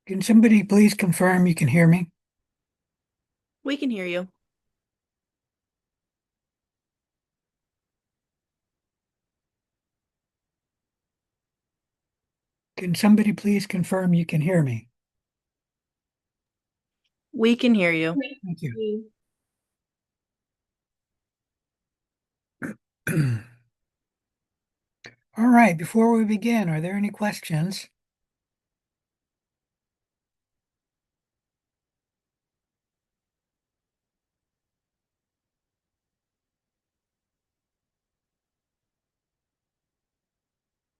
Can somebody please confirm you can hear me? We can hear you. Can somebody please confirm you can hear me? We can hear you. Thank you. All right, before we begin, are there any questions?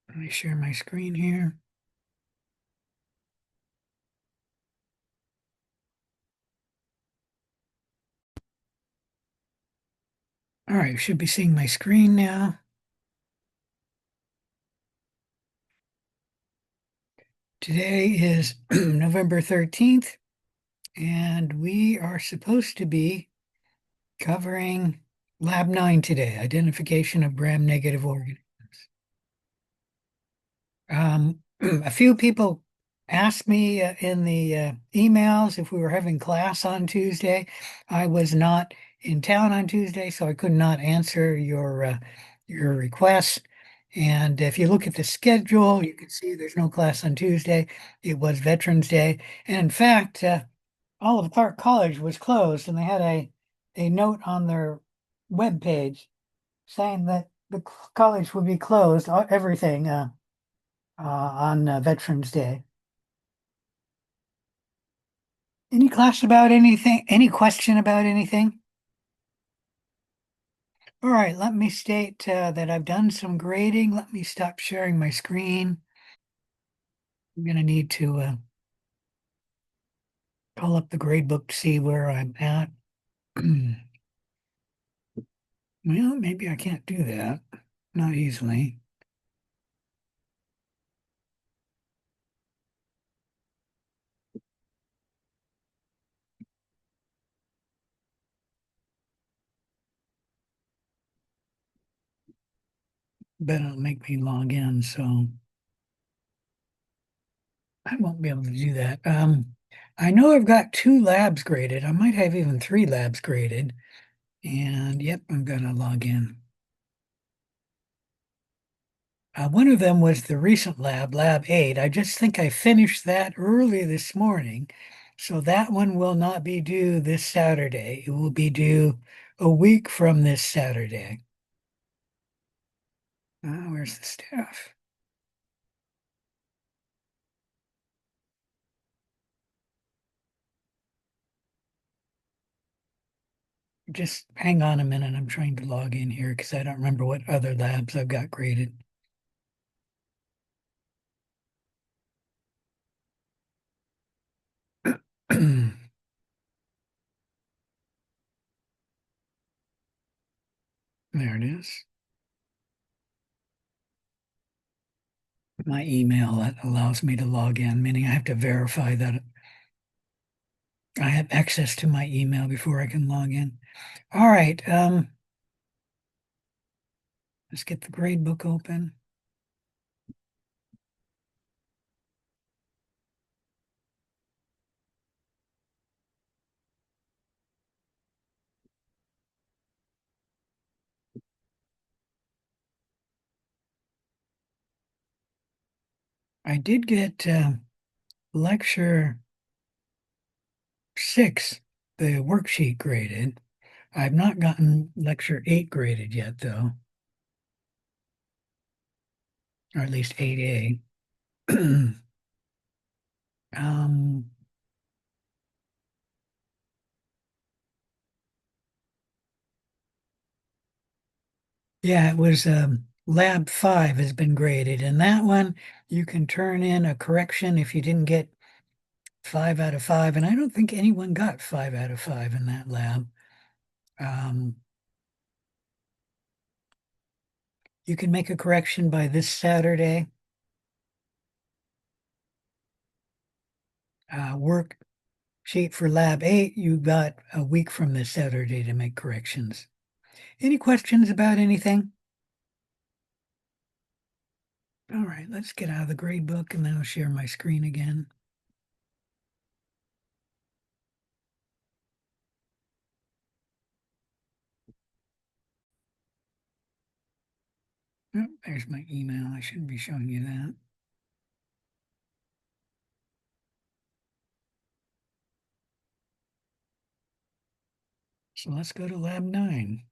Let me share my screen here. All right, you should be seeing my screen now. Today is November 13th, and we are supposed to be covering Lab 9 today, identification of gram-negative organisms. A few people asked me in the emails if we were having class on Tuesday. I was not in town on Tuesday, so I could not answer your requests. And if you look at the schedule, you can see there's no class on Tuesday. It was Veterans Day, and in fact, Olive Park College was closed, and they had a note on their web page saying that the college would be closed, everything. On Veterans Day. Any class about anything? Any question about anything? All right, let me state that I've done some grading. Let me stop sharing my screen. I'm going to need to pull up the grade book to see where I'm at. Well, maybe I can't do that. Not easily. But it'll make me log in, so I won't be able to do that. I know I've got two labs graded. I might have even three labs graded. And yep, I'm going to log in. One of them was the recent lab, Lab 8. I just think I finished that early this morning. So that one will not be due this Saturday. It will be due a week from this Saturday. Where's the staff? Just hang on a minute. I'm trying to log in here because I don't remember what other labs I've got graded. There it is. My email that allows me to log in, meaning I have to verify that I have access to my email before I can log in. All right, let's get the grade book open. I did get lecture 6, the worksheet graded. I've not gotten lecture 8 graded yet, though, or at least 8A. um, yeah, it was Lab 5 has been graded, and that one you can turn in a correction if you didn't get 5 out of 5, and I don't think anyone got 5 out of 5 in that lab. Um, you can make a correction by this Saturday. Worksheet for Lab 8, you got a week from this Saturday to make corrections. Any questions about anything? All right, let's get out of the grade book and then I'll share my screen again. Oh, there's my email. I shouldn't be showing you that. So let's go to lab 9.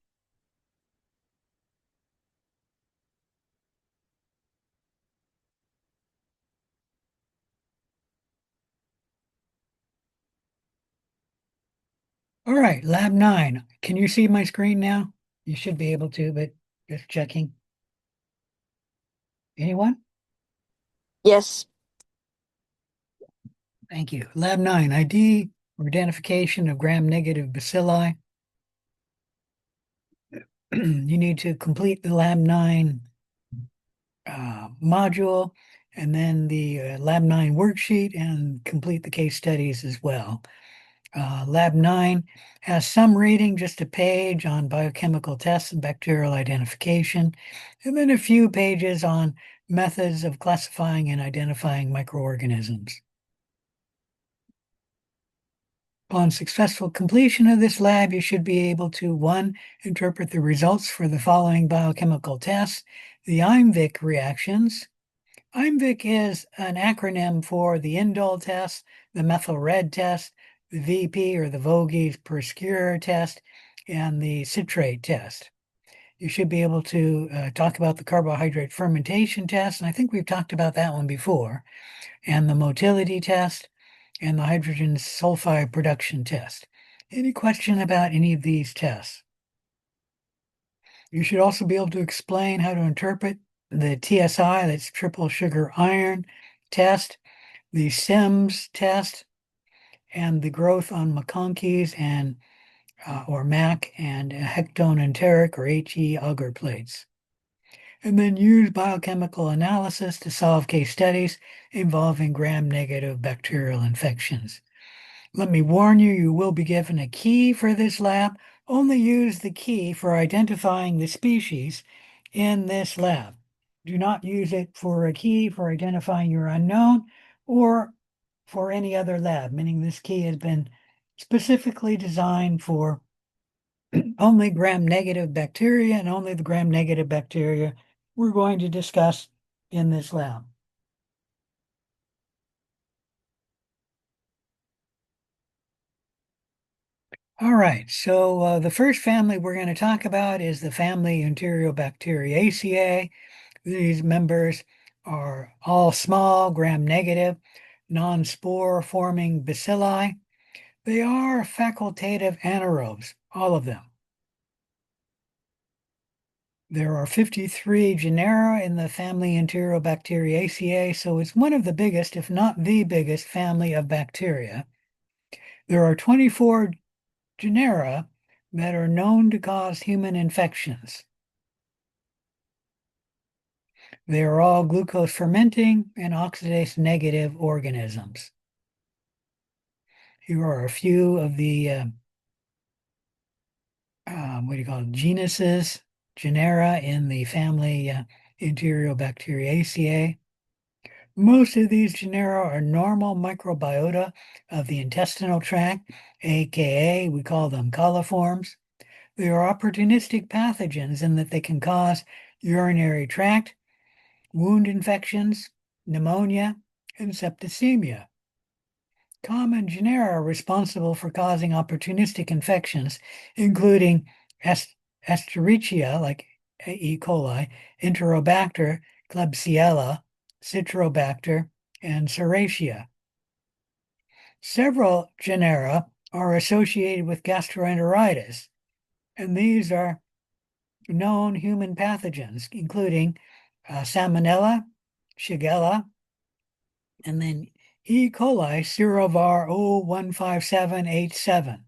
All right, lab 9. Can you see my screen now? You should be able to, but just checking. Anyone? Yes. Thank you. Lab 9, ID or identification of gram-negative bacilli. You need to complete the lab 9 module and then the lab 9 worksheet and complete the case studies as well. Lab 9 has some reading, just a page on biochemical tests and bacterial identification, and then a few pages on methods of classifying and identifying microorganisms. Upon successful completion of this lab, you should be able to, one, interpret the results for the following biochemical tests: the Imvik reactions. Imvik is an acronym for the indole test, the methyl red test, the VP or the Voges Perskure test, and the citrate test. You should be able to talk about the carbohydrate fermentation test, and I think we've talked about that one before, and the motility test, and the hydrogen sulfide production test. Any question about any of these tests? You should also be able to explain how to interpret the TSI, that's triple sugar iron test, the SIMS test, and the growth on McConkey's and or MAC and hectonenteric or HE agar plates. And then use biochemical analysis to solve case studies involving gram-negative bacterial infections. Let me warn you, you will be given a key for this lab. Only use the key for identifying the species in this lab. Do not use it for a key for identifying your unknown or for any other lab, meaning this key has been specifically designed for only gram-negative bacteria and only the gram-negative bacteria we're going to discuss in this lab. All right, so the first family we're going to talk about is the family Enterobacteriaceae. These members are all small, gram-negative, non-spore forming bacilli. They are facultative anaerobes, all of them. There are 53 genera in the family Enterobacteriaceae, so it's one of the biggest, if not the biggest, family of bacteria. There are 24 genera that are known to cause human infections. They are all glucose fermenting and oxidase negative organisms. Here are a few of the what do you call it, genuses, genera in the family Enterobacteriaceae. Most of these genera are normal microbiota of the intestinal tract, aka we call them coliforms. They are opportunistic pathogens in that they can cause urinary tract, wound infections, pneumonia, and septicemia. Common genera are responsible for causing opportunistic infections, including Escherichia, like E. coli, Enterobacter, Klebsiella, Citrobacter, and Serratia. Several genera are associated with gastroenteritis, and these are known human pathogens, including Salmonella, Shigella, and then E. coli serovar 015787.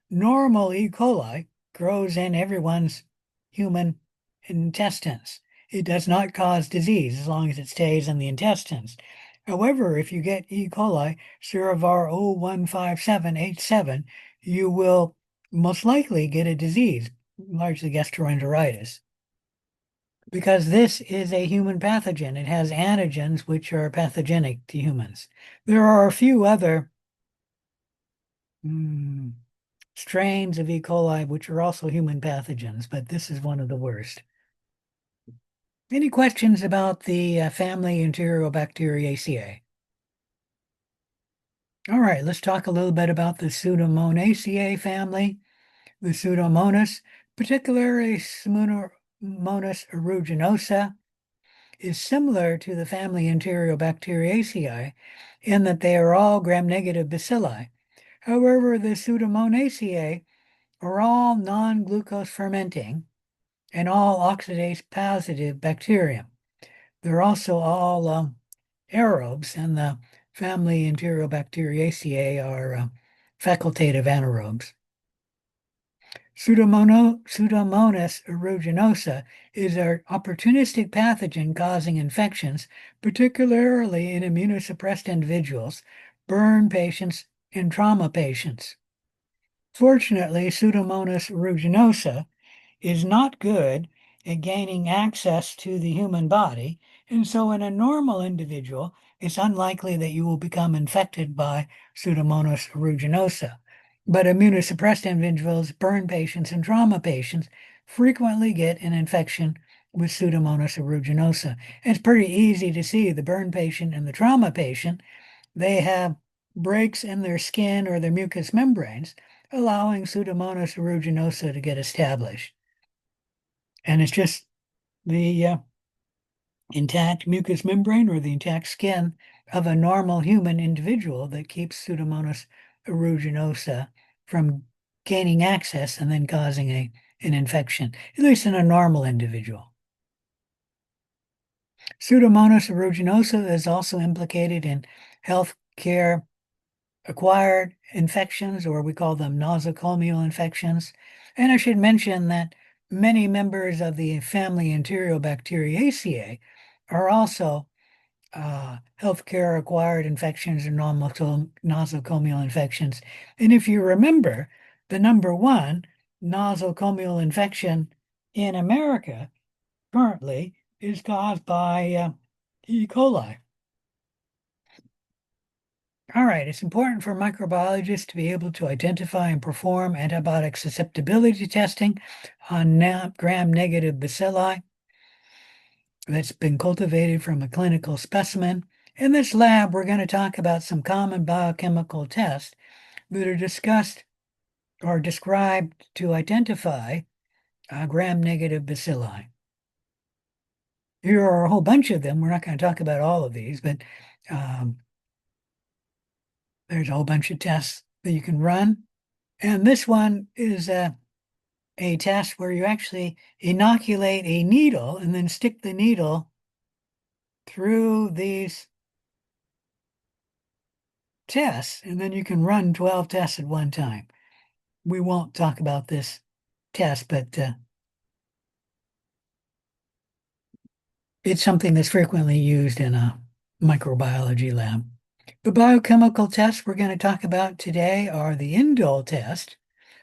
Normal E. coli grows in everyone's human intestines. It does not cause disease as long as it stays in the intestines. However, if you get E. coli serovar 015787, you will most likely get a disease, largely gastroenteritis, because this is a human pathogen. It has antigens which are pathogenic to humans. There are a few other strains of E. coli which are also human pathogens, but this is one of the worst. Any questions about the family Enterobacteriaceae? All right, let's talk a little bit about the Pseudomonaceae family. The Pseudomonas, particularly Pseudomonas aeruginosa, is similar to the family Enterobacteriaceae in that they are all gram-negative bacilli. However, the Pseudomonaceae are all non-glucose fermenting and all oxidase positive bacterium. They're also all aerobes, and the family Enterobacteriaceae are facultative anaerobes. Pseudomonas aeruginosa is an opportunistic pathogen causing infections, particularly in immunosuppressed individuals, burn patients, and trauma patients. Fortunately, Pseudomonas aeruginosa is not good at gaining access to the human body, and so in a normal individual, it's unlikely that you will become infected by Pseudomonas aeruginosa. But immunosuppressed individuals, burn patients, and trauma patients frequently get an infection with Pseudomonas aeruginosa. And it's pretty easy to see the burn patient and the trauma patient, they have breaks in their skin or their mucous membranes, allowing Pseudomonas aeruginosa to get established. And it's just the intact mucous membrane or the intact skin of a normal human individual that keeps Pseudomonas aeruginosa from gaining access and then causing an infection, at least in a normal individual. Pseudomonas aeruginosa is also implicated in healthcare acquired infections, or we call them nosocomial infections. And I should mention that many members of the family Enterobacteriaceae are also healthcare acquired infections and nosocomial infections. And if you remember, the number one nosocomial infection in America currently is caused by E. coli. All right, it's important for microbiologists to be able to identify and perform antibiotic susceptibility testing on gram-negative bacilli that's been cultivated from a clinical specimen. In this lab, we're going to talk about some common biochemical tests that are discussed or described to identify gram-negative bacilli. Here are a whole bunch of them. We're not going to talk about all of these, but um, there's a whole bunch of tests that you can run. And this one is a test where you actually inoculate a needle and then stick the needle through these tests, and then you can run 12 tests at one time. We won't talk about this test, but it's something that's frequently used in a microbiology lab. The biochemical tests we're going to talk about today are the indole test.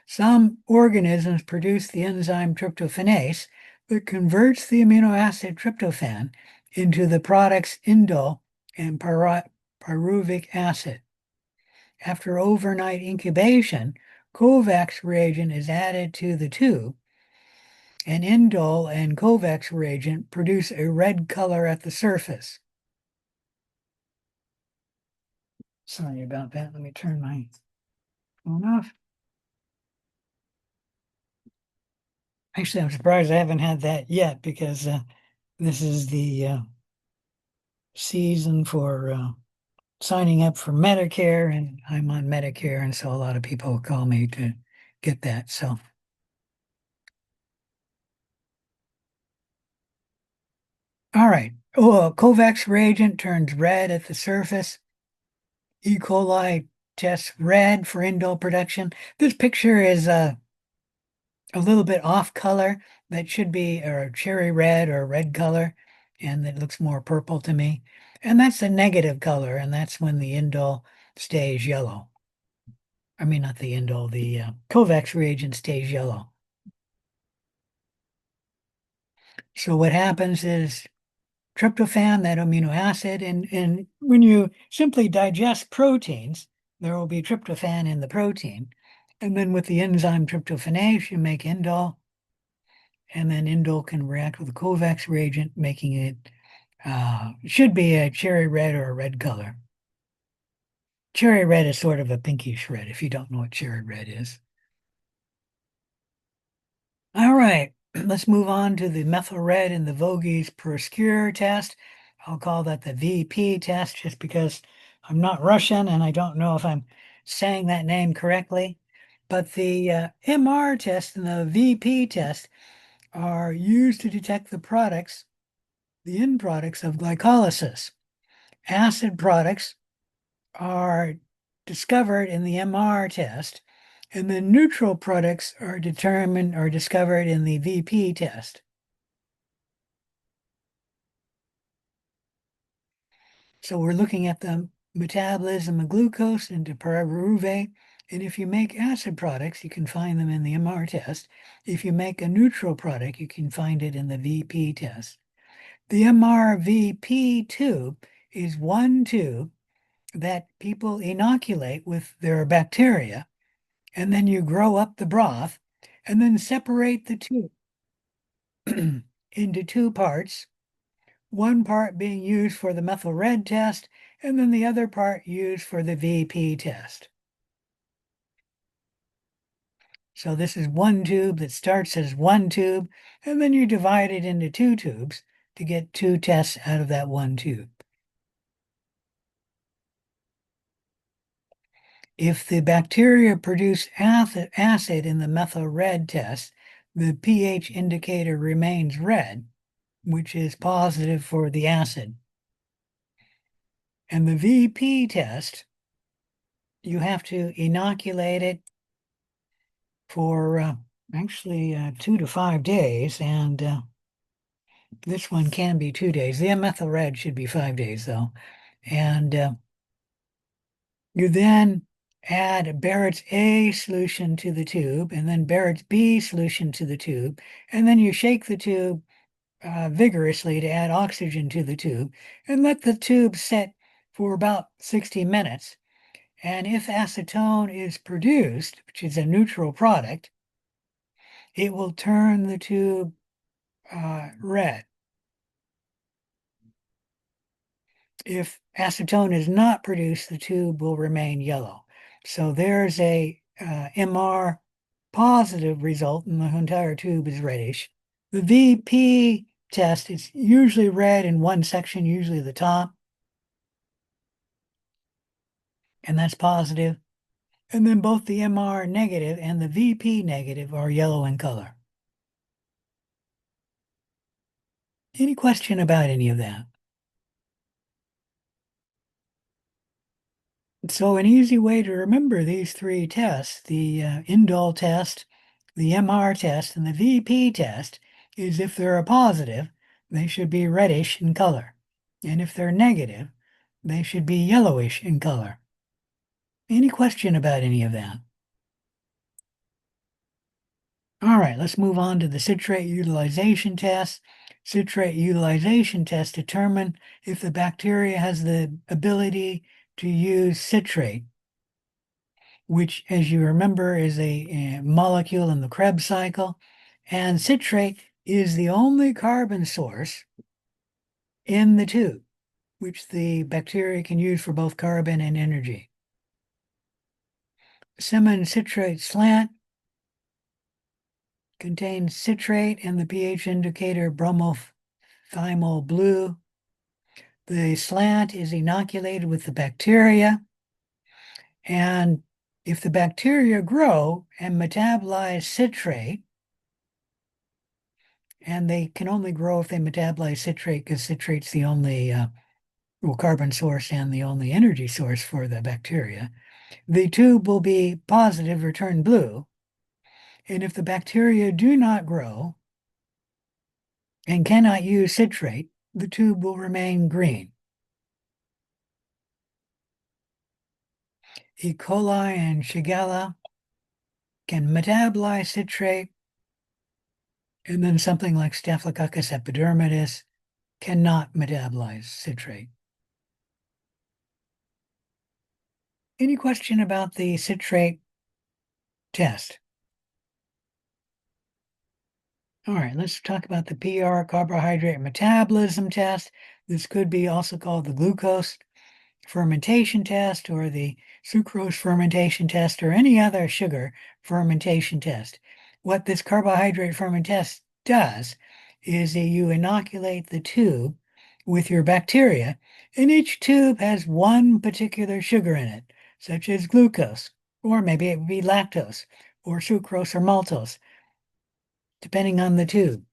Some organisms produce the enzyme tryptophanase that converts the amino acid tryptophan into the products indole and pyruvic acid. After overnight incubation, Kovacs reagent is added to the tube, and indole and Kovacs reagent produce a red color at the surface. Sorry about that. Let me turn my phone off. Actually, I'm surprised I haven't had that yet because this is the season for signing up for Medicare, and I'm on Medicare, and so a lot of people call me to get that. So, all right. Oh, a Kovacs reagent turns red at the surface. E. coli tests red for indole production. This picture is a little bit off color. That should be a cherry red or red color, and it looks more purple to me. And that's a negative color, and that's when the indole stays yellow. I mean, not the indole, the Kovacs reagent stays yellow. So what happens is tryptophan, that amino acid, and when you simply digest proteins, there will be tryptophan in the protein. And then with the enzyme tryptophanase, you make indole. and then indole can react with the Kovacs reagent, making it should be a cherry red or a red color. Cherry red is sort of a pinkish red if you don't know what cherry red is. All right, let's move on to the methyl red and the Voges Proskure test. I'll call that the VP test just because I'm not Russian and I don't know if I'm saying that name correctly. But the MR test and the VP test are used to detect the end products of glycolysis. Acid products are discovered in the MR test, and the neutral products are determined or discovered in the VP test. So we're looking at the metabolism of glucose into pyruvate, and if you make acid products, you can find them in the MR test. If you make a neutral product, you can find it in the VP test. The MR-VP tube is one tube that people inoculate with their bacteria, and then you grow up the broth and then separate the tube into two parts, one part being used for the methyl red test, and then the other part used for the VP test. So this is one tube that starts as one tube, and then you divide it into two tubes to get two tests out of that one tube. If the bacteria produce acid in the methyl red test, the pH indicator remains red, which is positive for the acid. And the VP test, you have to inoculate it for actually 2 to 5 days, and this one can be 2 days. The methyl red should be 5 days, though. And you then add Barrett's A solution to the tube, and then Barrett's B solution to the tube, and then you shake the tube vigorously to add oxygen to the tube, and let the tube set for about 60 minutes. And if acetone is produced, which is a neutral product, it will turn the tube red. If acetone is not produced, the tube will remain yellow. So there's a MR positive result, and the entire tube is reddish. The VP test is usually red in one section, usually the top, and that's positive. And then both the MR negative and the VP negative are yellow in color. Any question about any of that? So an easy way to remember these three tests, the indole test, the MR test, and the VP test, is if they're a positive, they should be reddish in color. And if they're negative, they should be yellowish in color. Any question about any of that? All right, let's move on to the citrate utilization test. Citrate utilization tests determine if the bacteria has the ability to use citrate, which, as you remember, is a molecule in the Krebs cycle. And citrate is the only carbon source in the tube, which the bacteria can use for both carbon and energy. Simmons citrate slant contains citrate and the pH indicator bromothymol blue. The slant is inoculated with the bacteria, and if the bacteria grow and metabolize citrate, and they can only grow if they metabolize citrate because citrate's the only carbon source and the only energy source for the bacteria, the tube will be positive or turn blue. And if the bacteria do not grow and cannot use citrate, the tube will remain green. E. coli and Shigella can metabolize citrate, and then something like Staphylococcus epidermidis cannot metabolize citrate. Any question about the citrate test? All right, let's talk about the PR carbohydrate metabolism test. This could be also called the glucose fermentation test or the sucrose fermentation test or any other sugar fermentation test. What this carbohydrate ferment test does is that you inoculate the tube with your bacteria, and each tube has one particular sugar in it, such as glucose, or maybe it would be lactose, or sucrose or maltose, depending on the tube.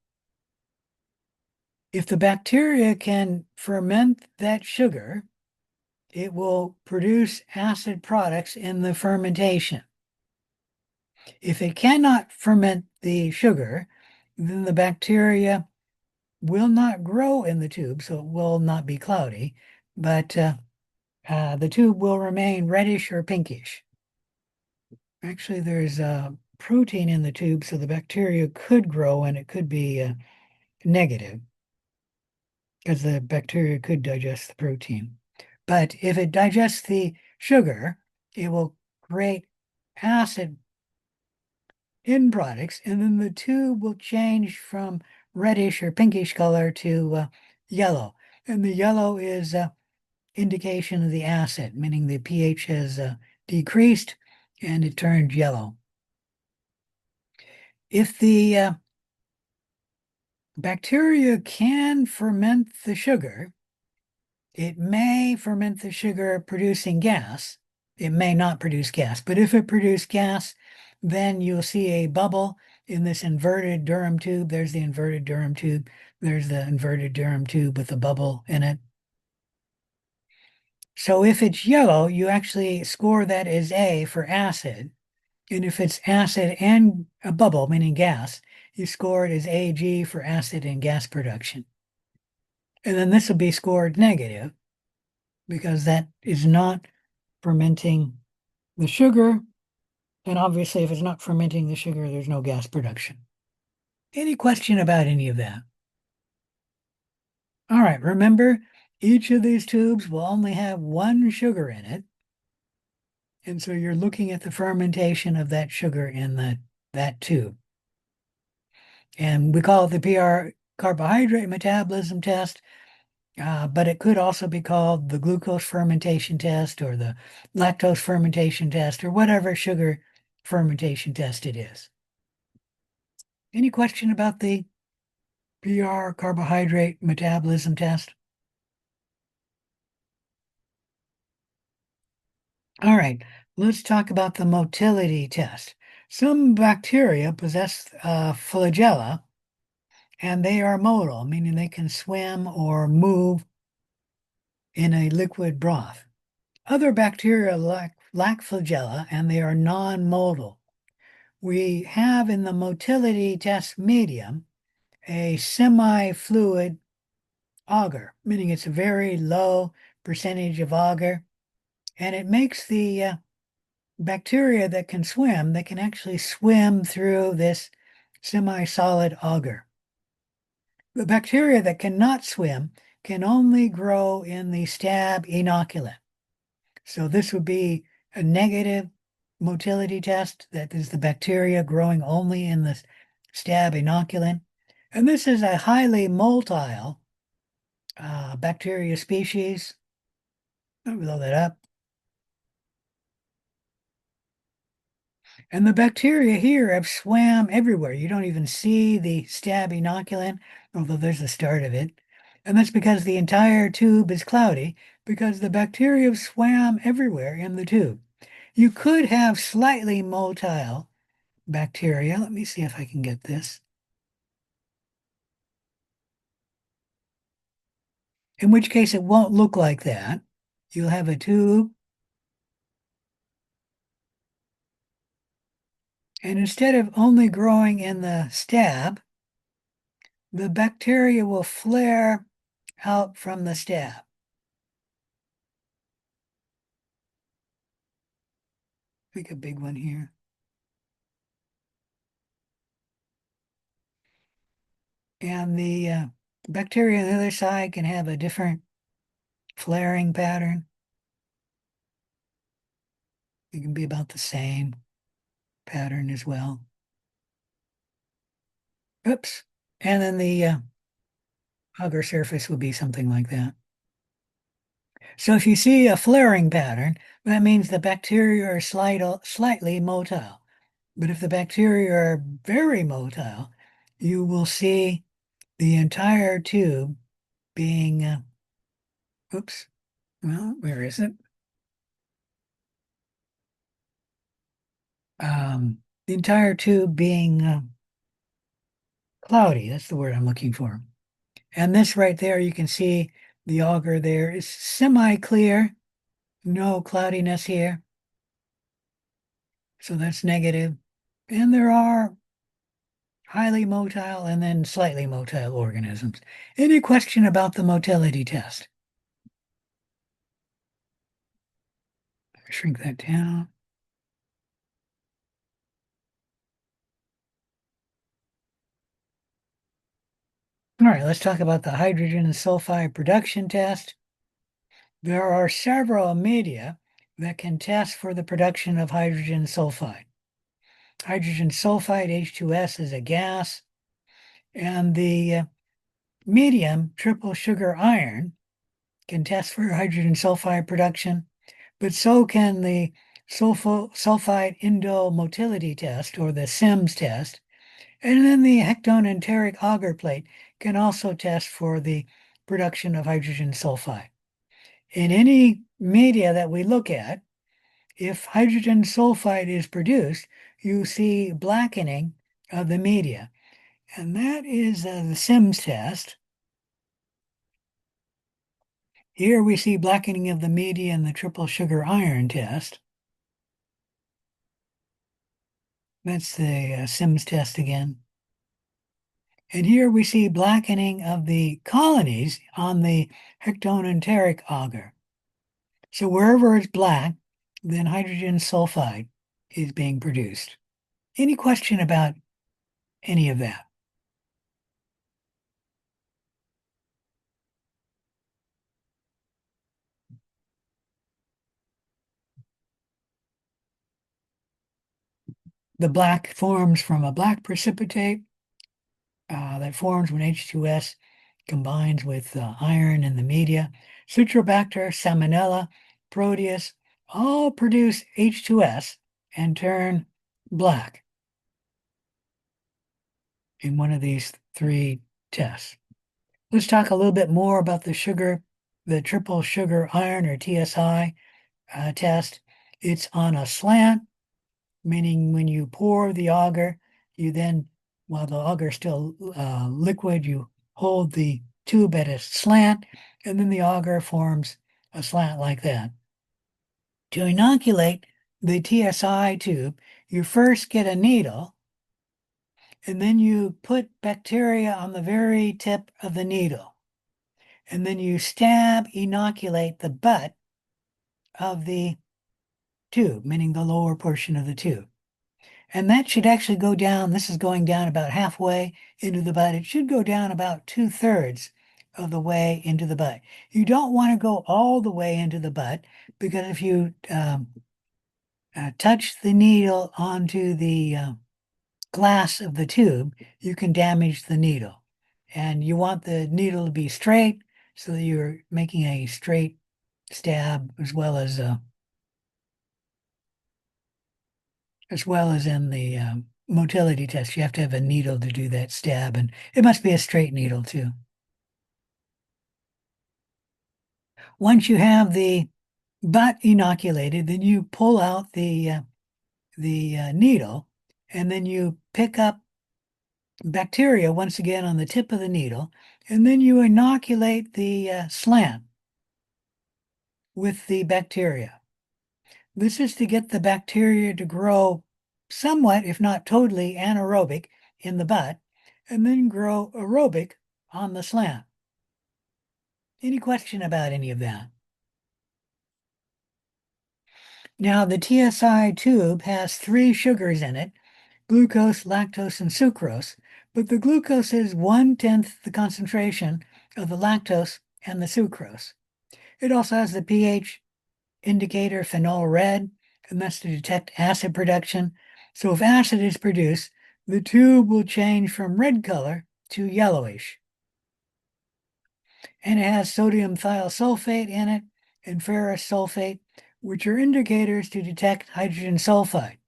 If the bacteria can ferment that sugar, it will produce acid products in the fermentation. If it cannot ferment the sugar, then the bacteria will not grow in the tube, so it will not be cloudy, but the tube will remain reddish or pinkish. Actually, there's a protein in the tube, so the bacteria could grow and it could be negative because the bacteria could digest the protein. But if it digests the sugar, it will create acid end products, and then the tube will change from reddish or pinkish color to yellow. And the yellow is indication of the acid, meaning the pH has decreased and it turned yellow. If the bacteria can ferment the sugar, it may ferment the sugar producing gas. It may not produce gas, but if it produces gas, then you'll see a bubble in this inverted Durham tube. There's the inverted Durham tube. There's the inverted Durham tube with a bubble in it. So if it's yellow, you actually score that as A for acid. And if it's acid and a bubble, meaning gas, you score it as AG for acid and gas production. And then this will be scored negative because that is not fermenting the sugar. And obviously, if it's not fermenting the sugar, there's no gas production. Any question about any of that? All right, remember, each of these tubes will only have one sugar in it. And so you're looking at the fermentation of that sugar in that tube. And we call it the PR carbohydrate metabolism test, but it could also be called the glucose fermentation test or the lactose fermentation test or whatever sugar fermentation test it is. Any question about the PR carbohydrate metabolism test? All right, let's talk about the motility test. Some bacteria possess flagella, and they are motile, meaning they can swim or move in a liquid broth. Other bacteria lack flagella, and they are non-motile. We have in the motility test medium a semi-fluid agar, meaning it's a very low percentage of agar, and it makes the bacteria that can swim, they can actually swim through this semi-solid agar. The bacteria that cannot swim can only grow in the stab inoculant. So this would be a negative motility test. That is the bacteria growing only in the stab inoculant. And this is a highly motile bacteria species. I'll blow that up. And the bacteria here have swam everywhere. You don't even see the stab inoculant, although there's the start of it. And that's because the entire tube is cloudy, because the bacteria have swam everywhere in the tube. You could have slightly motile bacteria. Let me see if I can get this. In which case it won't look like that. You'll have a tube, and instead of only growing in the stab, the bacteria will flare out from the stab. Make a big one here. And the bacteria on the other side can have a different flaring pattern. It can be about the same pattern as well. Oops. And then the agar surface will be something like that. So if you see a flaring pattern, that means the bacteria are slightly motile. But if the bacteria are very motile, you will see the entire tube being, oops, well, where is it? The entire tube being cloudy. That's the word I'm looking for. And this right there, you can see the auger there is semi-clear, no cloudiness here. So that's negative. And there are highly motile and then slightly motile organisms. Any question about the motility test? Shrink that down. All right, let's talk about the hydrogen sulfide production test. There are several media that can test for the production of hydrogen sulfide. Hydrogen sulfide, H2S, is a gas, and the medium triple sugar iron can test for hydrogen sulfide production, but so can the sulfide endomotility test, or the SIMS test, and then the hectone enteric auger plate can also test for the production of hydrogen sulfide. In any media that we look at, if hydrogen sulfide is produced, you see blackening of the media. And that is the SIMS test. Here we see blackening of the media in the triple sugar iron test. That's the SIMS test again. And here we see blackening of the colonies on the hectone enteric auger. So wherever it's black, then hydrogen sulfide is being produced. Any question about any of that? The black forms from a black precipitate that forms when H2S combines with iron in the media. Citrobacter, Salmonella, Proteus all produce H2S and turn black in one of these three tests. Let's talk a little bit more about the triple sugar iron, or TSI test. It's on a slant, meaning when you pour the auger, you then, while the auger is still liquid, you hold the tube at a slant, and then the auger forms a slant like that. To inoculate the TSI tube, you first get a needle, and then you put bacteria on the very tip of the needle. And then you inoculate the butt of the tube, meaning the lower portion of the tube. And that should actually go down. This is going down about halfway into the butt. It should go down about 2/3 of the way into the butt. You don't want to go all the way into the butt, because if you touch the needle onto the glass of the tube, you can damage the needle. And you want the needle to be straight so that you're making a straight stab, as well as in the motility test. You have to have a needle to do that stab, and it must be a straight needle too. Once you have the butt inoculated, then you pull out the needle, and then you pick up bacteria once again on the tip of the needle, and then you inoculate the slant with the bacteria. This is to get the bacteria to grow somewhat, if not totally, anaerobic in the butt, and then grow aerobic on the slant. Any question about any of that? Now, the TSI tube has 3 sugars in it: glucose, lactose, and sucrose, but the glucose is 1/10 the concentration of the lactose and the sucrose. It also has the pH indicator phenol red, and that's to detect acid production. So if acid is produced, the tube will change from red color to yellowish. And it has sodium thiosulfate in it and ferrous sulfate, which are indicators to detect hydrogen sulfide.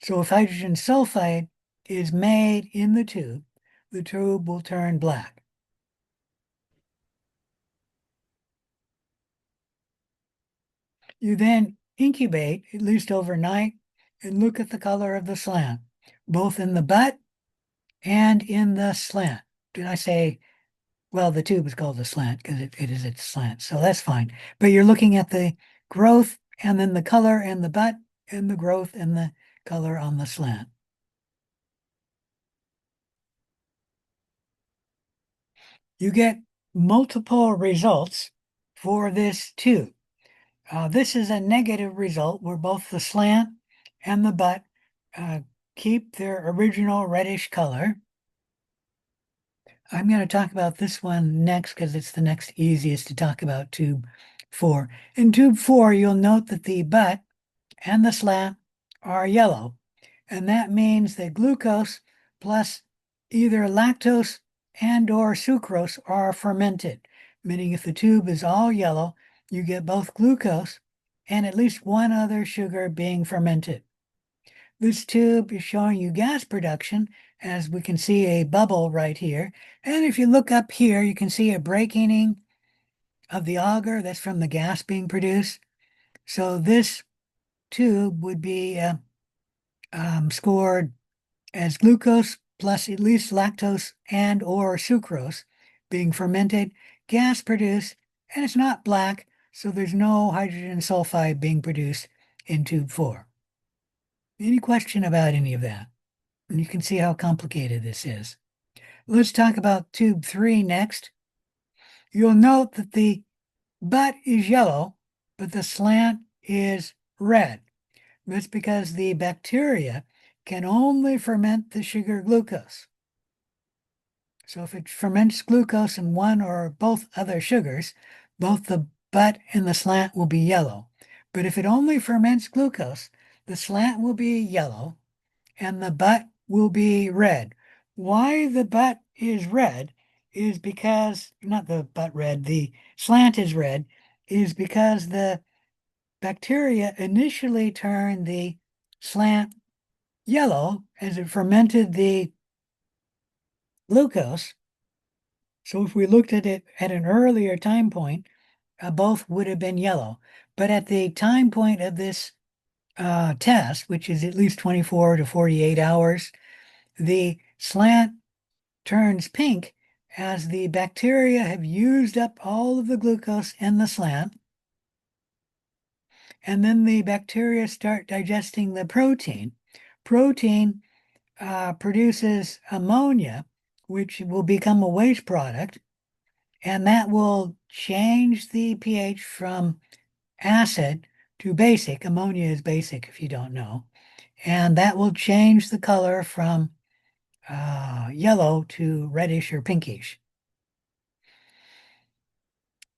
So if hydrogen sulfide is made in the tube will turn black. You then incubate, at least overnight, and look at the color of the slant, both in the butt and in the slant. Did I say, well, the tube is called the slant because it is its slant, so that's fine. But you're looking at the growth and then the color in the butt and the growth and the color on the slant. You get multiple results for this tube. This is a negative result where both the slant and the butt keep their original reddish color. I'm going to talk about this one next because it's the next easiest to talk about tube 4. In tube 4, you'll note that the butt and the slant are yellow, and that means that glucose plus either lactose and or sucrose are fermented, meaning if the tube is all yellow, you get both glucose and at least one other sugar being fermented. This tube is showing you gas production, as we can see a bubble right here. And if you look up here, you can see a breaking of the agar. That's from the gas being produced. So this tube would be scored as glucose plus at least lactose and or sucrose being fermented, gas produced, and it's not black, so there's no hydrogen sulfide being produced in tube 4. Any question about any of that? And you can see how complicated this is. Let's talk about tube 3 next. You'll note that the butt is yellow, but the slant is red. That's because the bacteria can only ferment the sugar glucose. So if it ferments glucose and one or both other sugars, both the butt and the slant will be yellow. But if it only ferments glucose, the slant will be yellow and the butt will be red. Why the butt is red is because, not the butt red, the slant is red, is because the bacteria initially turned the slant yellow as it fermented the glucose. So if we looked at it at an earlier time point, both would have been yellow. But at the time point of this test, which is at least 24 to 48 hours, the slant turns pink as the bacteria have used up all of the glucose in the slant. And then the bacteria start digesting the protein. Protein produces ammonia, which will become a waste product, and that will change the pH from acid to basic. Ammonia is basic if you don't know. And that will change the color from yellow to reddish or pinkish.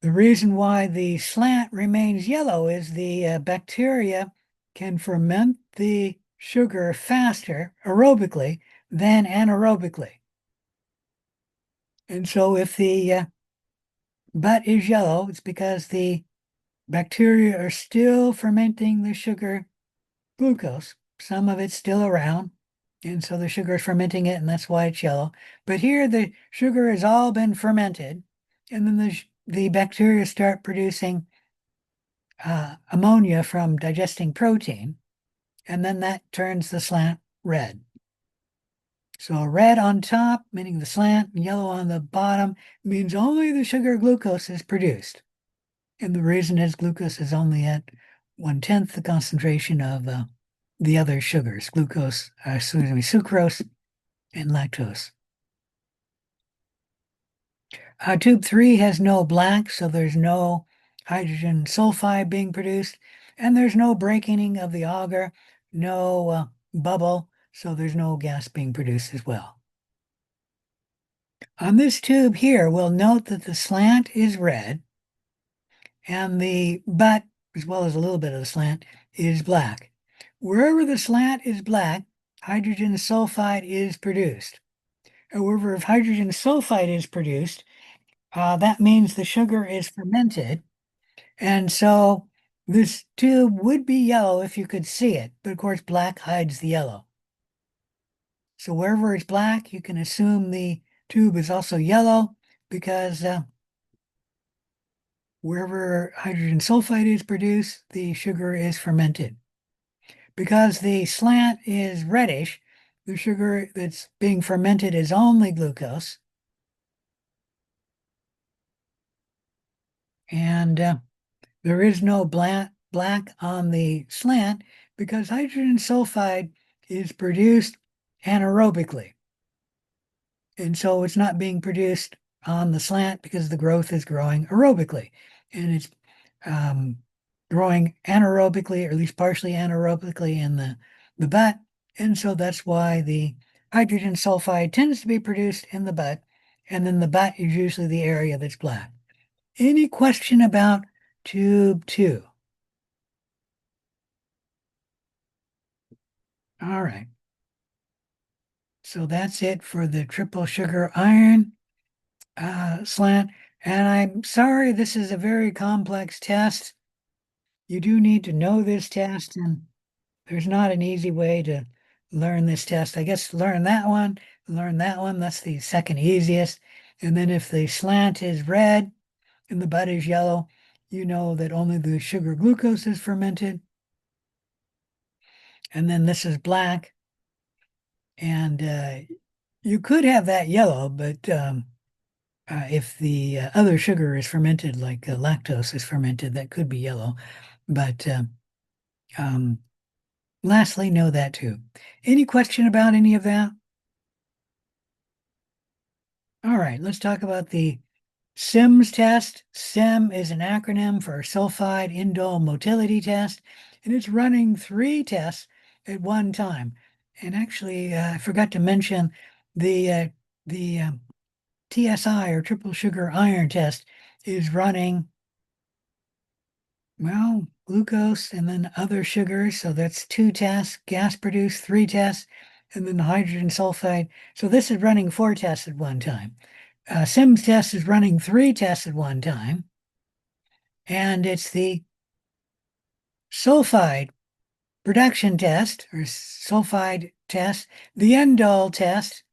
The reason why the slant remains yellow is the bacteria can ferment the sugar faster aerobically than anaerobically. And so if the butt is yellow, it's because the bacteria are still fermenting the sugar glucose. Some of it's still around, and so the sugar is fermenting it, and that's why it's yellow. But here the sugar has all been fermented, and then the bacteria start producing ammonia from digesting protein, and then that turns the slant red. So red on top, meaning the slant, and yellow on the bottom means only the sugar glucose is produced. And the reason is glucose is only at 1/10 the concentration of the other sugars, sucrose and lactose. Tube 3 has no black, so there's no hydrogen sulfide being produced, and there's no breaking of the agar, no bubble, so there's no gas being produced as well. On this tube here, we'll note that the slant is red, and the butt, as well as a little bit of the slant, is black. Wherever the slant is black, hydrogen sulfide is produced. However, if hydrogen sulfide is produced, that means the sugar is fermented. And so this tube would be yellow if you could see it, but of course, black hides the yellow. So wherever it's black, you can assume the tube is also yellow because wherever hydrogen sulfide is produced, the sugar is fermented. Because the slant is reddish, the sugar that's being fermented is only glucose. And there is no black on the slant because hydrogen sulfide is produced anaerobically. And so it's not being produced on the slant because the growth is growing aerobically. And it's um, growing anaerobically, or at least partially anaerobically in the butt. And so that's why the hydrogen sulfide tends to be produced in the butt. And then the butt is usually the area that's black. Any question about tube two? All right. So that's it for the triple sugar iron slant. And I'm sorry, this is a very complex test. You do need to know this test, and there's not an easy way to learn this test. I guess learn that one. That's the second easiest. And then if the slant is red and the butt is yellow, you know that only the sugar glucose is fermented. And then this is black. And you could have that yellow, but if the other sugar is fermented, like lactose is fermented, that could be yellow. But um, lastly, know that too. Any question about any of that? All right, let's talk about the SIMS test. SIM is an acronym for sulfide indole motility test, and it's running three tests at one time. And actually, I forgot to mention the TSI, or triple sugar iron test, is running, well, glucose and then other sugars. So that's two tests, gas produced three tests, and then the hydrogen sulfide. So this is running four tests at one time. SIMS test is running three tests at one time. And it's the sulfide production test, or sulfide test, the indole test,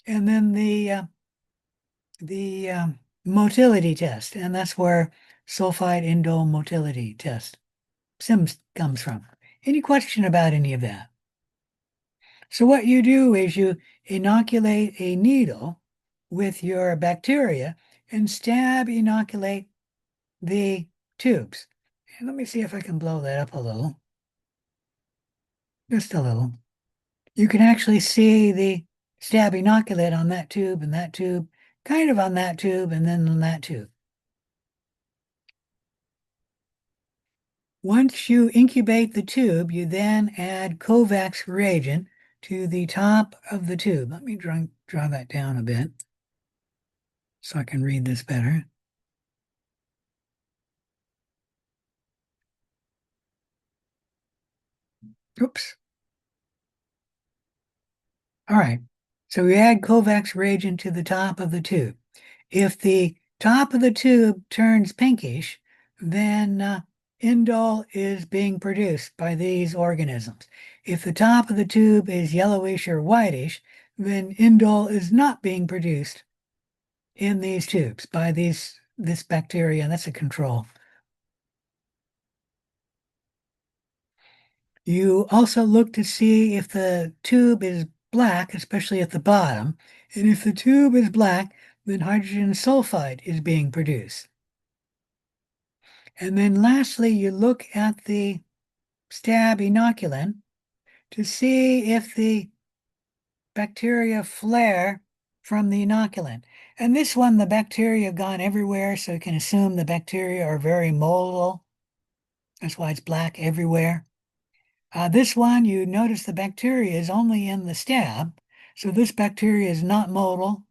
and then the motility test. And that's where sulfide indole motility test, SIMS, comes from. Any question about any of that? So what you do is you inoculate a needle with your bacteria and inoculate the tubes. And let me see if I can blow that up a little. Just a little. You can actually see the stab inoculate on that tube and that tube, kind of on that tube and then on that tube. Once you incubate the tube, you then add Kovacs reagent to the top of the tube. Let me draw that down a bit so I can read this better. Oops. All right. So we add Kovacs reagent to the top of the tube. If the top of the tube turns pinkish, then indole is being produced by these organisms. If the top of the tube is yellowish or whitish, then indole is not being produced in these tubes by this bacteria. That's a control. You also look to see if the tube is black, especially at the bottom. And if the tube is black, then hydrogen sulfide is being produced. And then lastly, you look at the stab inoculant to see if the bacteria flare from the inoculant. And this one, the bacteria have gone everywhere, so you can assume the bacteria are very moldal. That's why it's black everywhere. This one, you notice the bacteria is only in the stab, so this bacteria is not motile.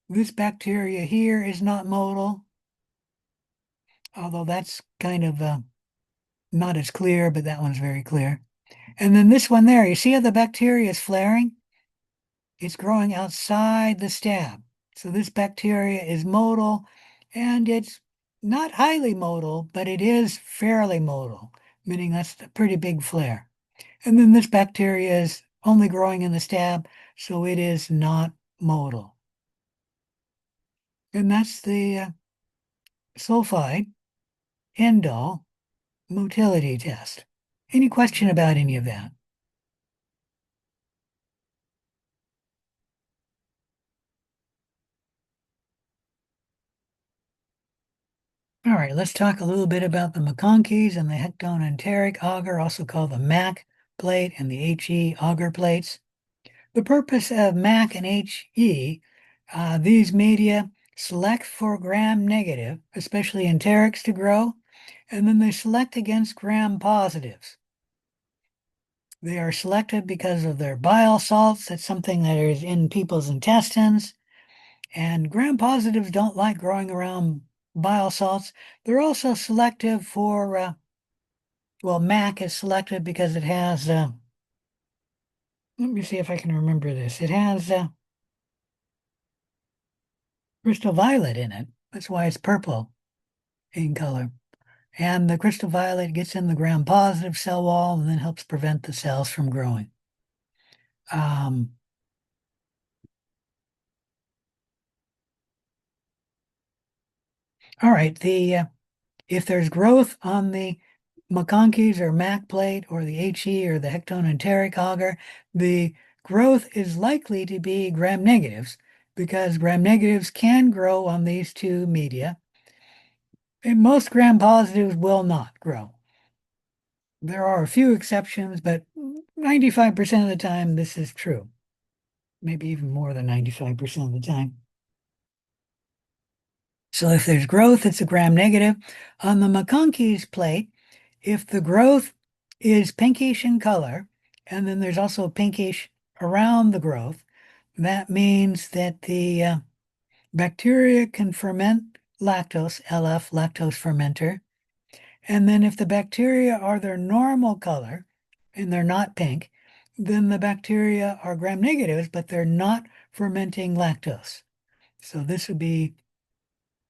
This bacteria here is not motile, although that's kind of not as clear, but that one's very clear. And then this one there, you see how the bacteria is flaring? It's growing outside the stab. So this bacteria is motile, and it's not highly motile, but it is fairly motile, meaning that's a pretty big flare. And then this bacteria is only growing in the stab, so it is not motile. And that's the sulfide indole motility test. Any question about any of that? All right, let's talk a little bit about the McConkeys and the hectone-enteric auger, also called the MAC plate and the HE auger plates. The purpose of MAC and HE, these media select for gram-negative, especially enterics, to grow, and then they select against gram-positives. They are selected because of their bile salts. That's something that is in people's intestines. And gram-positives don't like growing around bile salts. They're also selective for, well, MAC is selected because it has, let me see if I can remember this. It has crystal violet in it. That's why it's purple in color. And the crystal violet gets in the gram-positive cell wall and then helps prevent the cells from growing. Um, all right, if there's growth on the McConkey's or MAC plate or the HE or the hectone-enteric auger, the growth is likely to be gram-negatives because gram-negatives can grow on these two media, and most gram-positives will not grow. There are a few exceptions, but 95% of the time this is true. Maybe even more than 95% of the time. So if there's growth, it's a gram-negative. On the McConkey's plate, if the growth is pinkish in color, and then there's also pinkish around the growth, that means that the bacteria can ferment lactose, LF, lactose fermenter. And then if the bacteria are their normal color and they're not pink, then the bacteria are gram-negatives, but they're not fermenting lactose. So this would be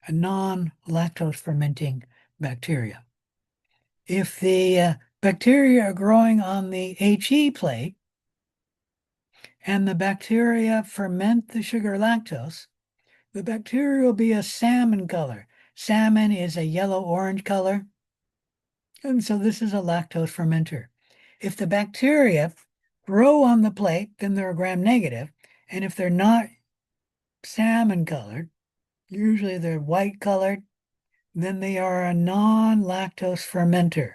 a non-lactose fermenting bacteria. If the bacteria are growing on the HE plate and the bacteria ferment the sugar lactose, the bacteria will be a salmon color. Salmon is a yellow-orange color, and so this is a lactose fermenter. If the bacteria grow on the plate, then they're gram-negative, and if they're not salmon colored, usually they're white colored, then they are a non-lactose fermenter.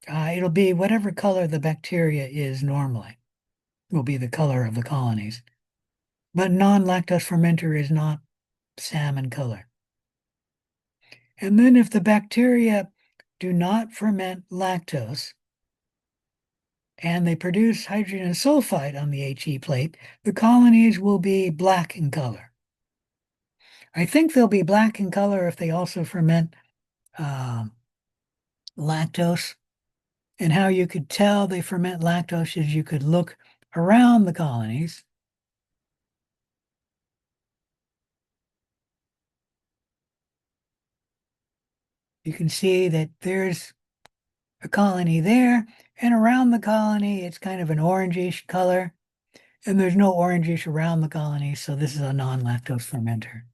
It'll be whatever color the bacteria is normally, will be the color of the colonies. But non-lactose fermenter is not salmon color. And then if the bacteria do not ferment lactose and they produce hydrogen sulfide on the HE plate, the colonies will be black in color. I think they'll be black in color if they also ferment lactose. And how you could tell they ferment lactose is you could look around the colonies. You can see that there's a colony there, and around the colony, it's kind of an orangish color, and there's no orangish around the colony, so this is a non-lactose fermenter.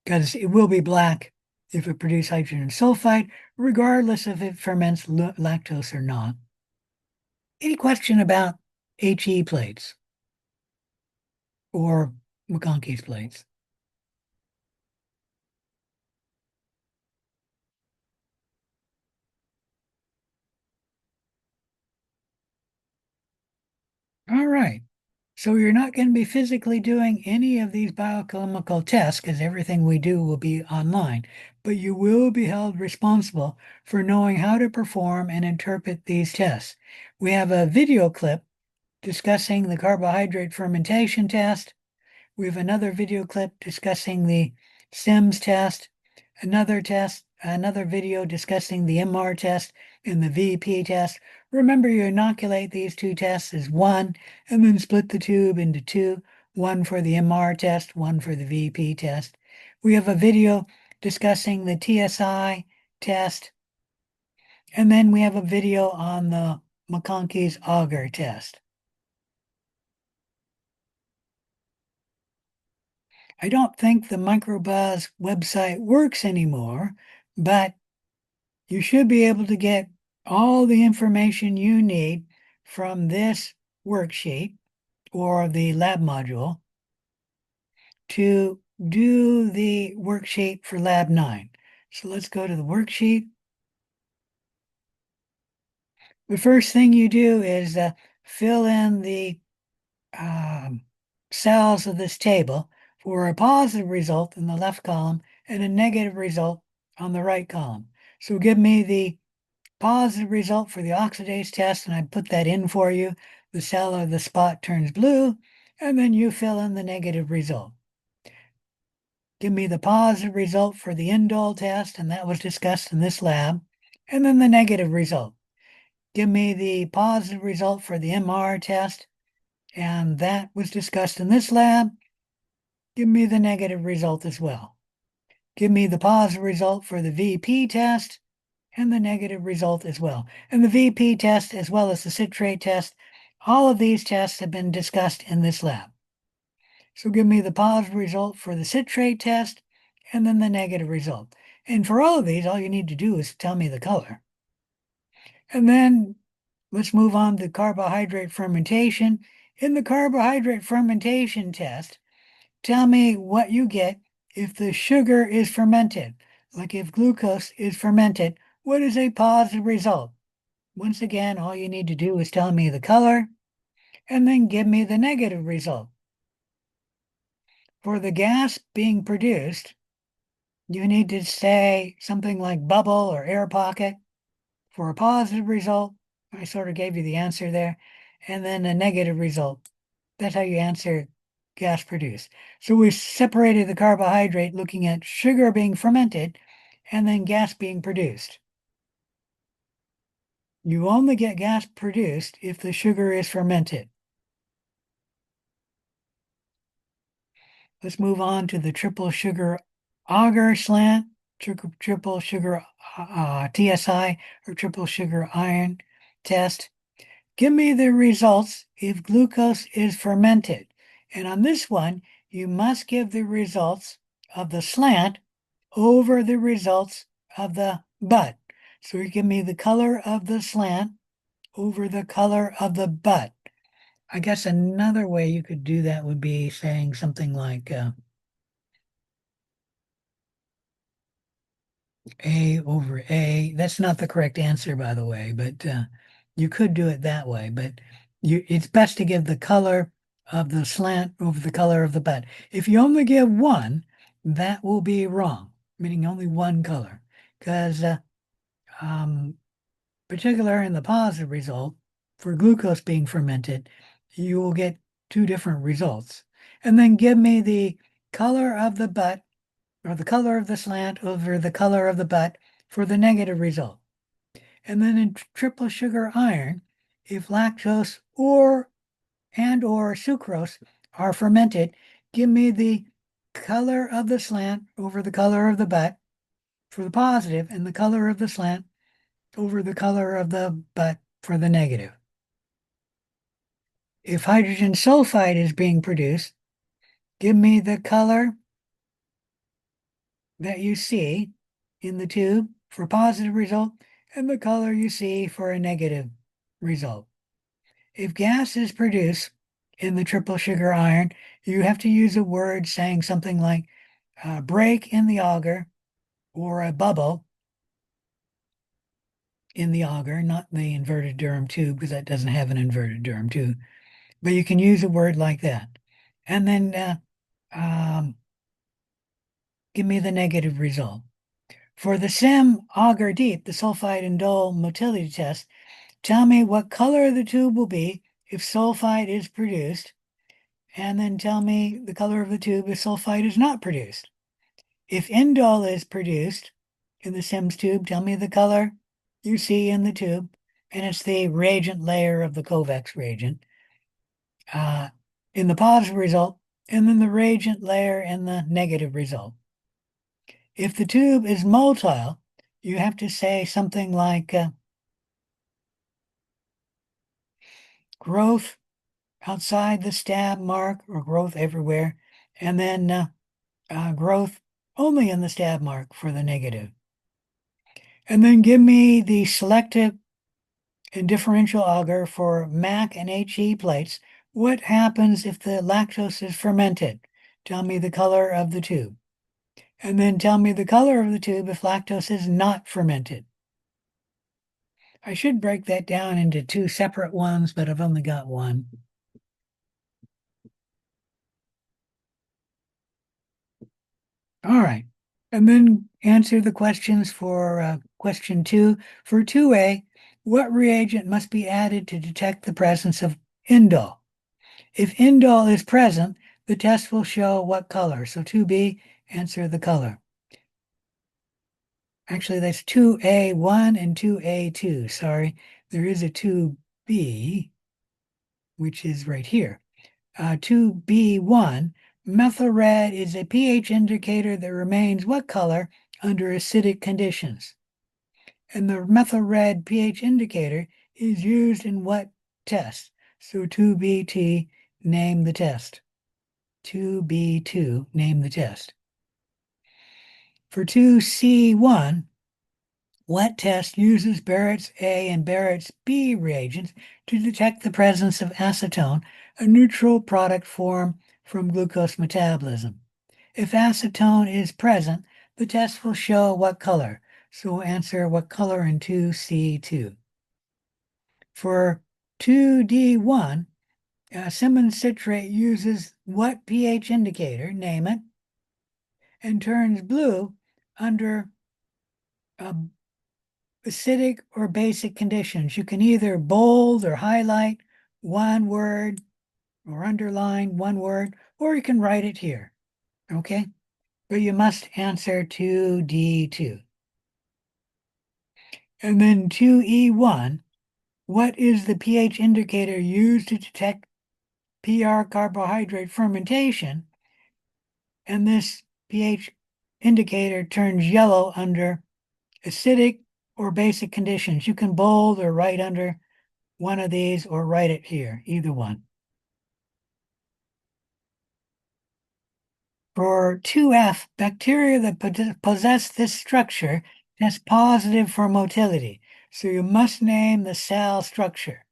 Because it will be black if it produces hydrogen sulfide, regardless if it ferments lactose or not. Any question about HE plates or McConkey's plates? All right. So you're not going to be physically doing any of these biochemical tests because everything we do will be online, but you will be held responsible for knowing how to perform and interpret these tests. We have a video clip discussing the carbohydrate fermentation test. We have another video clip discussing the SIMS test, another video discussing the MR test and the VP test. Remember, you inoculate these two tests as one and then split the tube into two, one for the MR test, one for the VP test. We have a video discussing the TSI test, and then we have a video on the McConkey's auger test. I don't think the MicroBuzz website works anymore, but you should be able to get all the information you need from this worksheet or the lab module to do the worksheet for lab 9. So let's go to the worksheet. The first thing you do is fill in the um, cells of this table for a positive result in the left column and a negative result on the right column. So give me the positive result for the oxidase test, and I put that in for you. The cell or the spot turns blue, and then you fill in the negative result. Give me the positive result for the indole test, and that was discussed in this lab, and then the negative result. Give me the positive result for the MR test, and that was discussed in this lab. Give me the negative result as well. Give me the positive result for the VP test and the negative result as well. And the VP test, as well as the citrate test, all of these tests have been discussed in this lab. So give me the positive result for the citrate test and then the negative result. And for all of these, all you need to do is tell me the color. And then let's move on to carbohydrate fermentation. In the carbohydrate fermentation test, tell me what you get if the sugar is fermented. Like if glucose is fermented, what is a positive result? Once again, all you need to do is tell me the color and then give me the negative result. For the gas being produced, you need to say something like bubble or air pocket. For a positive result, I sort of gave you the answer there, and then a negative result. That's how you answer gas produced. So we separated the carbohydrate looking at sugar being fermented and then gas being produced. You only get gas produced if the sugar is fermented. Let's move on to the triple sugar auger slant, triple sugar TSI or triple sugar iron test. Give me the results if glucose is fermented. And on this one, you must give the results of the slant over the results of the butt. So you give me the color of the slant over the color of the butt. I guess another way you could do that would be saying something like A over A. That's not the correct answer, by the way, but you could do it that way. But it's best to give the color of the slant over the color of the butt. If you only give one, that will be wrong, meaning only one color. Because um, particular in the positive result, for glucose being fermented, you will get two different results. And then give me the color of the butt or the color of the slant over the color of the butt for the negative result. And then in triple sugar iron, if lactose or sucrose are fermented, give me the color of the slant over the color of the butt for the positive and the color of the slant over the color of the butt for the negative. If hydrogen sulfide is being produced, give me the color that you see in the tube for a positive result and the color you see for a negative result. If gas is produced in the triple sugar iron, you have to use a word saying something like break in the auger or a bubble in the auger, not the inverted Durham tube because that doesn't have an inverted Durham tube. But you can use a word like that. And then give me the negative result. For the SIM auger deep, the sulfide indole motility test, tell me what color the tube will be if sulfide is produced, and then tell me the color of the tube if sulfide is not produced. If indole is produced in the SIMS tube, tell me the color you see in the tube, and it's the reagent layer of the Kovacs reagent in the positive result, and then the reagent layer in the negative result. If the tube is motile, you have to say something like growth outside the stab mark or growth everywhere, and then growth only in the stab mark for the negative. And then give me the selective and differential agar for MAC and HE plates. What happens if the lactose is fermented? Tell me the color of the tube. And then tell me the color of the tube if lactose is not fermented. I should break that down into two separate ones, but I've only got one. All right. And then answer the questions for question 2. For 2A, what reagent must be added to detect the presence of indole? If indole is present, the test will show what color. So 2B, answer the color. Actually, that's 2A1 and 2A2. Sorry, there is a 2B, which is right here. 2B1, methyl red is a pH indicator that remains what color under acidic conditions? And the methyl red pH indicator is used in what test? So 2BT, name the test. 2B2, name the test. For 2C1, what test uses Barrett's A and Barrett's B reagents to detect the presence of acetone, a neutral product formed from glucose metabolism? If acetone is present, the test will show what color. So we'll answer what color in 2C2. For 2D1, Simmons citrate uses what pH indicator, name it, and turns blue under acidic or basic conditions. You can either bold or highlight one word or underline one word, or you can write it here, okay? But you must answer 2D2. And then 2E1, what is the pH indicator used to detect PR carbohydrate fermentation? And this pH indicator turns yellow under acidic or basic conditions. You can bold or write under one of these or write it here, either one. For 2F, bacteria that possess this structure test positive for motility. So you must name the cell structure.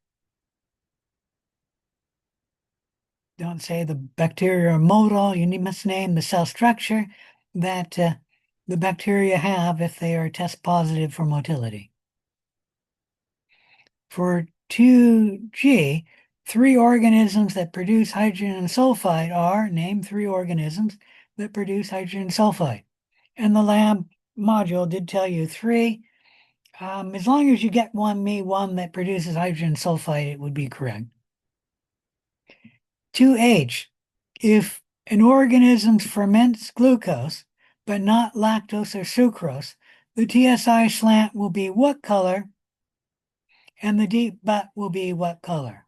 Don't say the bacteria are motile. You must name the cell structure that the bacteria have if they are test positive for motility. For 2G, 3 organisms that produce hydrogen sulfide are, name 3 organisms that produce hydrogen sulfide. And the lab module did tell you 3. As long as you get one that produces hydrogen sulfide, it would be correct. 2H, if an organism ferments glucose, but not lactose or sucrose, the TSI slant will be what color? And the deep butt will be what color?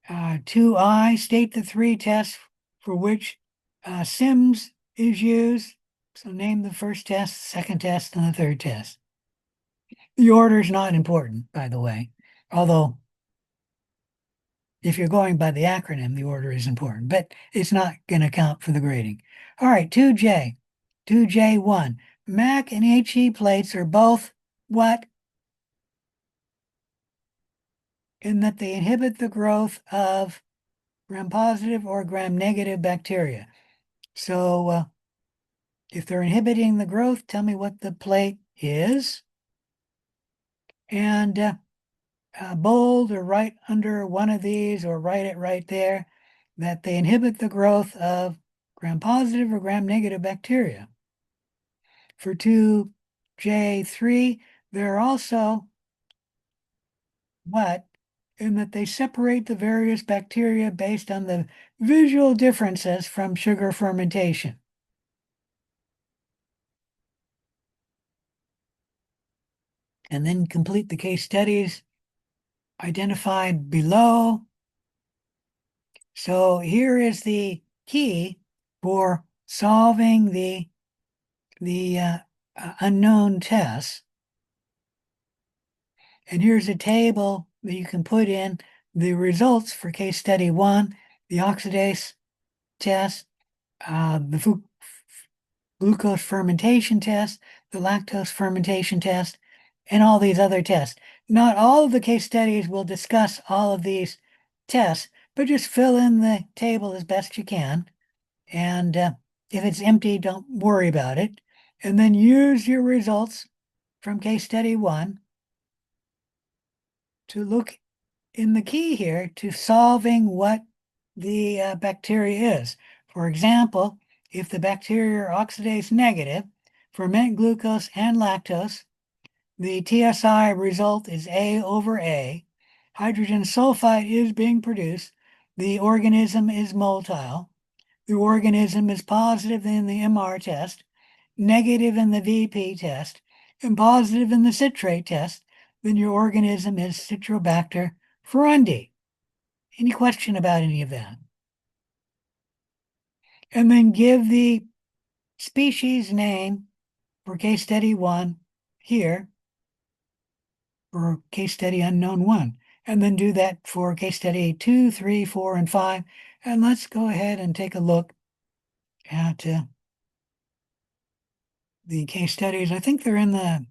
2I, state the 3 tests for which SIMS is used. So name the first test, second test, and the third test. The order is not important, by the way, although if you're going by the acronym, the order is important, but it's not going to count for the grading. All right, 2J, 2J1. MAC and HE plates are both what? In that they inhibit the growth of gram-positive or gram-negative bacteria. So if they're inhibiting the growth, tell me what the plate is. And bold or write under one of these or write it right there that they inhibit the growth of gram-positive or gram-negative bacteria. For 2J3, they're also what? In that they separate the various bacteria based on the visual differences from sugar fermentation. and then complete the case studies identified below. So here is the key for solving the unknown tests. And here's a table that you can put in the results for case study 1, the oxidase test, the glucose fermentation test, the lactose fermentation test, and all these other tests. Not all of the case studies will discuss all of these tests, but just fill in the table as best you can. And if it's empty, don't worry about it. And then use your results from case study 1 to look in the key here to solving what the bacteria is. For example, if the bacteria are oxidase negative, ferment glucose and lactose, the TSI result is A over A. Hydrogen sulfide is being produced. The organism is motile. The organism is positive in the MR test, negative in the VP test, and positive in the citrate test. Then your organism is Citrobacter furundi. Any question about any of that? And then give the species name for case study 1 here, for case study unknown 1. And then do that for case study 2, 3, 4, and 5. And let's go ahead and take a look at the case studies. I think they're in the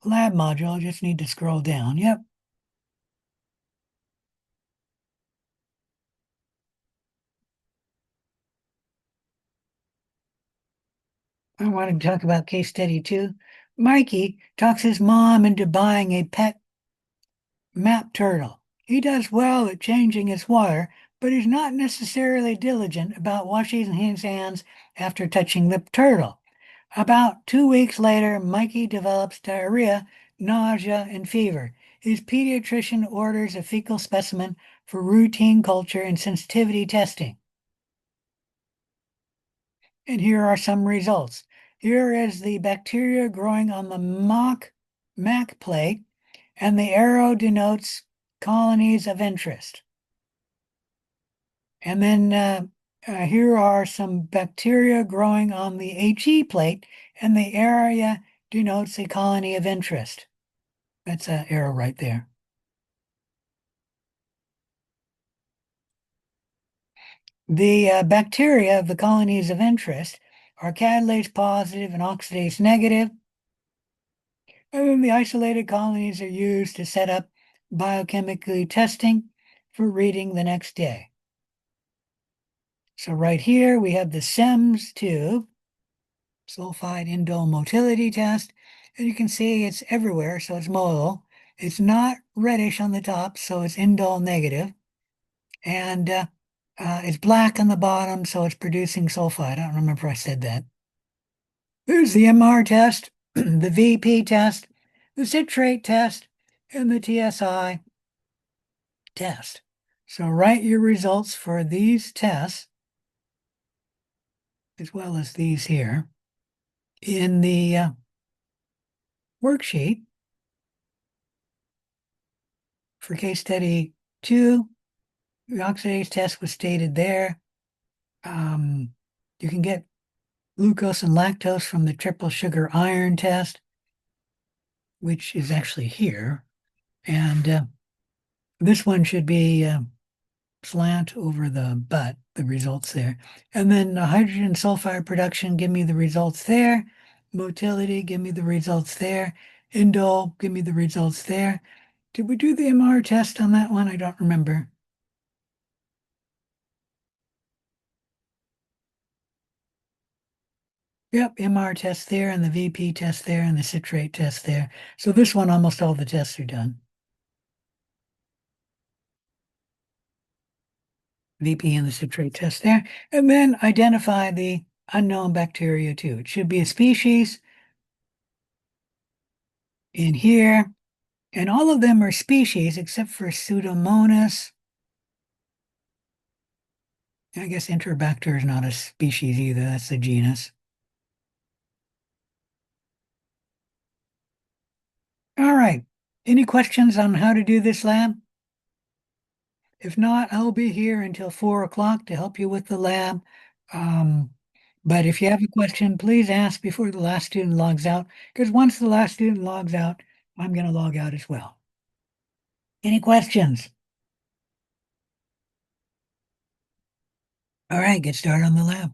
lab module. I just need to scroll down. Yep. I want to talk about case study 2. Mikey talks his mom into buying a pet map turtle. He does well at changing his water, but he's not necessarily diligent about washing his hands after touching the turtle. About 2 weeks later, Mikey develops diarrhea, nausea, and fever. His pediatrician orders a fecal specimen for routine culture and sensitivity testing. And here are some results. Here is the bacteria growing on the MAC plate, and the arrow denotes colonies of interest. And then here are some bacteria growing on the HE plate, and the area denotes a colony of interest. That's an arrow right there. The bacteria of the colonies of interest are catalase positive and oxidase negative. And then the isolated colonies are used to set up biochemically testing for reading the next day. So right here we have the SEMS tube, sulfide indole motility test, and you can see it's everywhere, so it's motile. It's not reddish on the top, so it's indole negative, and it's black on the bottom, so it's producing sulfide. I don't remember if I said that. There's the MR test, the VP test, the citrate test, and the TSI test. So write your results for these tests, as well as these here, in the worksheet for case study 2. The oxidase test was stated there. You can get glucose and lactose from the triple sugar iron test, which is actually here. And this one should be slant over the butt, the results there. And then hydrogen sulfide production, give me the results there. Motility, give me the results there. Indole, give me the results there. Did we do the MR test on that one? I don't remember. Yep, MR test there, and the VP test there, and the citrate test there. So this one, almost all the tests are done. VP and the citrate test there. And then identify the unknown bacteria too. It should be a species in here. And all of them are species except for Pseudomonas. I guess Enterobacter is not a species either. That's the genus. Any questions on how to do this lab? If not, I'll be here until 4 o'clock to help you with the lab. Um, but if you have a question, please ask before the last student logs out, because once the last student logs out, I'm going to log out as well. Any questions? All right, get started on the lab.